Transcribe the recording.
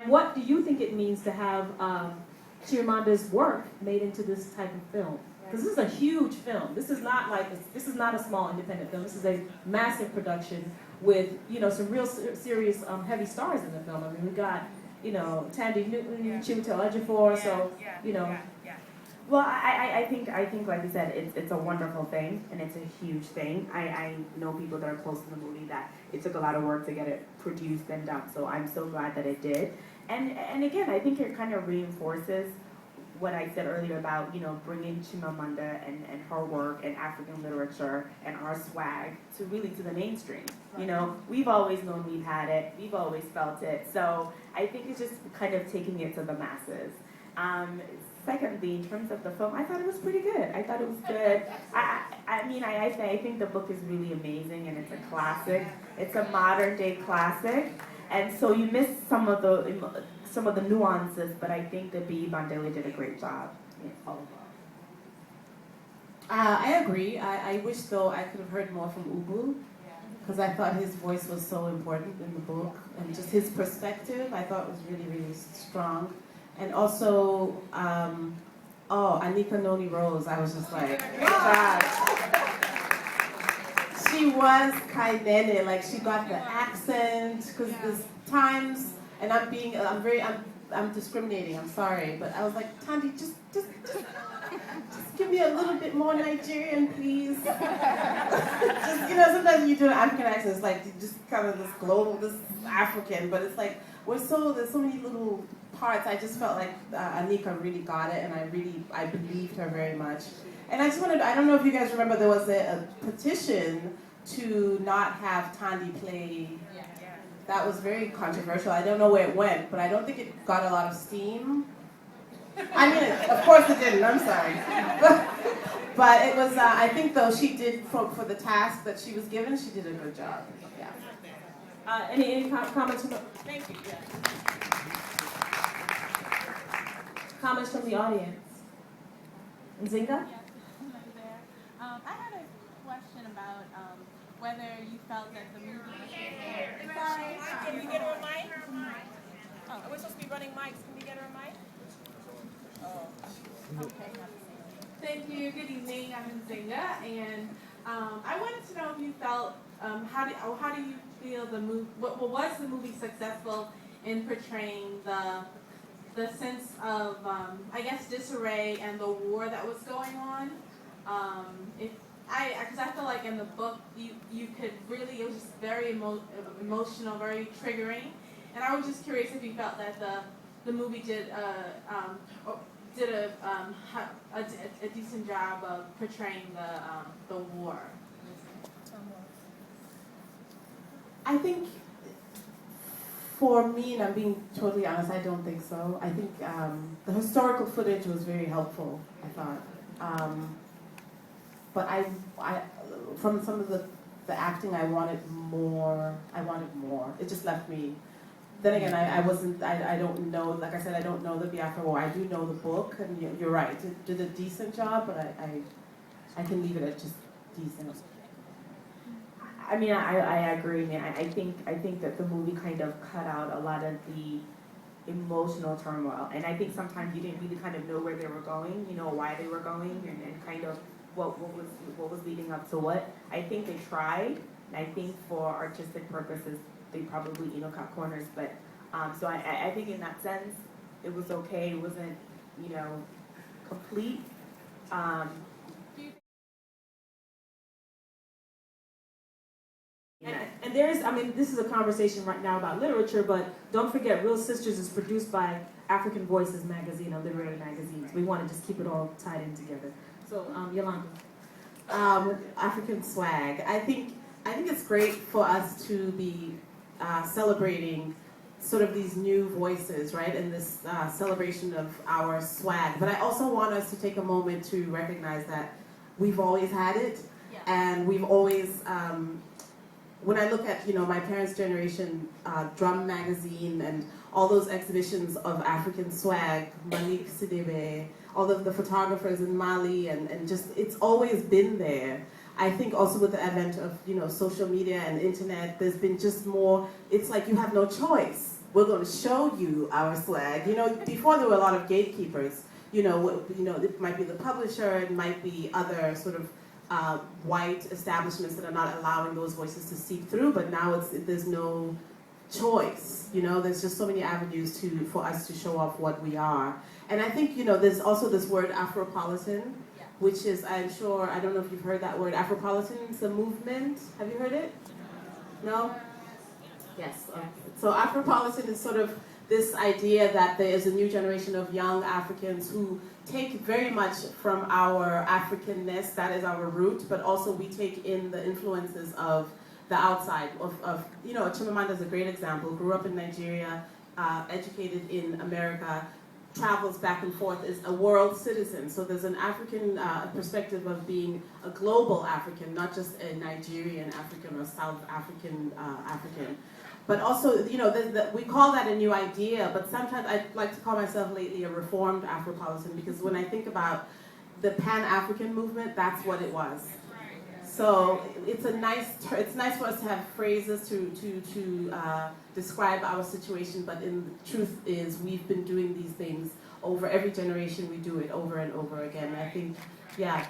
What do you think it means to have Kyerematen's work made into this type of film? Because this is a huge film. This is not a small independent film. This is a massive production with some real serious heavy stars in the film. I mean, we got Tandy Newton, Chiwetel Ejiofor, so Well, I think like you said, it's a wonderful thing and it's a huge thing. I know people that are close to the movie that it took a lot of work to get it produced and done. So I'm so glad that it did. And again, I think it kind of reinforces what I said earlier about bringing Chimamanda and her work and African literature and our swag to the mainstream. We've always known we've had it, we've always felt it. So I think it's just kind of taking it to the masses. Secondly, in terms of the film, I thought it was pretty good. I thought it was good. I think the book is really amazing and it's a classic. It's a modern day classic, and so you miss some of the nuances, but I think that B. Bandele did a great job. I agree. I wish though I could have heard more from Ubu, because I thought his voice was so important in the book, and just his perspective I thought was really, really strong. And also, Anika Noni Rose, I was just like, God. She was Kainene, like she got the accent, because there's times, and I'm discriminating, I'm sorry, but I was like, Tandy, just give me a little bit more Nigerian, please. Sometimes you do an African accent, it's like just kind of this global, this African, but it's like, there's so many little parts. I just felt like Anika really got it, and I believed her very much. And I don't know if you guys remember, there was a petition to not have Tandy play. That was very controversial. I don't know where it went, but I don't think it got a lot of steam. I mean, of course it didn't, I'm sorry. But it was, I think though, she did, for the task that she was given, she did a good job. Yeah. Any comments from the... Thank you. Comments from the audience? Nzinga? Yes, there. I had a question about whether you felt that the movie... Sorry. Can we get her a mic? Oh, are we supposed to be running mics? Can we get her a mic? Oh. Okay. Thank you. Good evening. I'm Nzinga, and I wanted to know if you felt how do you feel the movie? Was the movie successful in portraying the sense of I guess disarray and the war that was going on? Because I feel like in the book you could really, it was just very emotional, very triggering, and I was just curious if you felt that the movie did a decent job of portraying the war. I think, for me, and I'm being totally honest, I don't think so. I think the historical footage was very helpful, I thought. But I from some of the acting, I wanted more. It just left me. Then again, I don't know, like I said, I don't know the Biafra War. I do know the book, and you're right, it did a decent job, but I can leave it at just decent. I mean, I agree. I mean, I think that the movie kind of cut out a lot of the emotional turmoil, and I think sometimes you didn't really kind of know where they were going, why they were going, and kind of what was leading up to what. I think they tried, and I think for artistic purposes they probably cut corners, but so I think in that sense it was okay. It wasn't complete. And there is, this is a conversation right now about literature, but don't forget, Real Sisters is produced by African Voices magazine, a literary magazine. We want to just keep it all tied in together. So, Yolanda. African swag. I think it's great for us to be celebrating sort of these new voices, right, in this celebration of our swag. But I also want us to take a moment to recognize that we've always had it, and we've always, when I look at, my parents' generation, Drum Magazine and all those exhibitions of African swag, Malik Sidibé, all of the photographers in Mali, and just, it's always been there. I think also with the advent of, social media and internet, there's been just more, it's like you have no choice. we're going to show you our swag. You know, before there were a lot of gatekeepers. You know, it might be the publisher, it might be other sort of white establishments that are not allowing those voices to seep through. But now there's no choice. You know, there's just so many avenues for us to show off what we are. And I think, you know, there's also this word Afropolitan, which is, I'm sure, I don't know if you've heard that word. Afropolitan is a movement. Have you heard it? No? Yes. Okay. So Afropolitan is sort of this idea that there is a new generation of young Africans who take very much from our Africanness, that is our root, but also we take in the influences of the outside. You know, Chimamanda is a great example, grew up in Nigeria, educated in America, travels back and forth, is a world citizen. So there's an African perspective of being a global African, not just a Nigerian African or South African African. But also, you know, we call that a new idea, but sometimes I like to call myself lately a reformed Afropolitan, because when I think about the Pan-African movement, that's what it was. So it's nice for us to have phrases to describe our situation, but in the truth is we've been doing these things over every generation. We do it over and over again. I think, yeah,